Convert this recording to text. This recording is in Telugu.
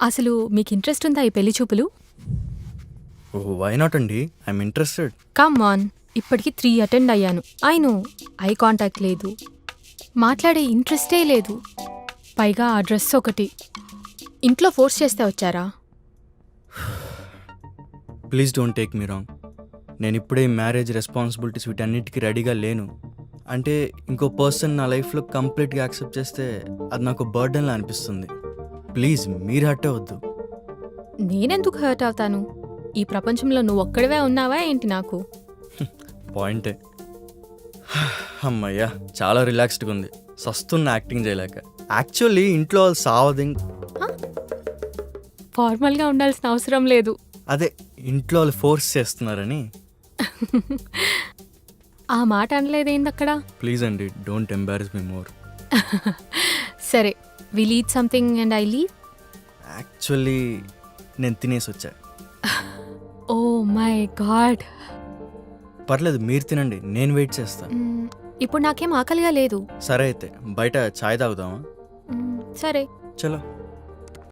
అసలు మీకు ఇంట్రెస్ట్ ఉందా ఈ పెళ్లి చూపులు? ఓహ్ వై నాట్ అండి, ఐఎమ్ ఇంట్రెస్టెడ్. కమ్ ఆన్, ఇప్పటికి 3 అటెండ్ అయ్యాను. అయినో ఐ కాంటాక్ట్ లేదు, మాట్లాడే ఇంట్రెస్టే లేదు. పైగా ఆ డ్రెస్ ఒకటి. ఇంట్లో ఫోర్స్ చేస్తే వచ్చారా? Please don't take me wrong. నేను ఇప్పుడే మ్యారేజ్ రెస్పాన్సిబిలిటీస్ వీటన్నిటికీ రెడీగా లేను. అంటే ఇంకో పర్సన్ నా లైఫ్లో కంప్లీట్గా యాక్సెప్ట్ చేస్తే అది నాకు బర్డెన్లా అనిపిస్తుంది. ప్లీజ్ మీరు హర్ట్ అవ్వద్దు. నేనెందుకు హర్ట్ అవుతాను? ఈ ప్రపంచంలో నువ్వు ఒక్కడివే ఉన్నావా ఏంటి నాకు? పాయింటే. అమ్మయ్యా, చాలా రిలాక్స్డ్గా ఉంది. సస్తున్న యాక్టింగ్ చేయలేక. యాక్చువల్లీ ఇంట్లో వాళ్ళు సావదింగ్. ఫార్మల్గా ఉండాల్సిన అవసరం లేదు. అదే ఇంట్లో వాళ్ళు ఫోర్స్ చేస్తున్నారని. ఆ మాట అనలేదేందక్కడ? ప్లీజ్ అండి, డోంట్ ఎంబారస్ మీ మోర్. సరే, will eat something and I leave. Actually నేను తినేసి వచ్చా. Oh my God. పర్లేదు, మీరు తినండి, నేను వెయిట్ చేస్తా. ఇప్పుడు నాకేం ఆకలిగా లేదు. సరే అయితే బయట చాయ్ తాగుదామా? సరే. చలో.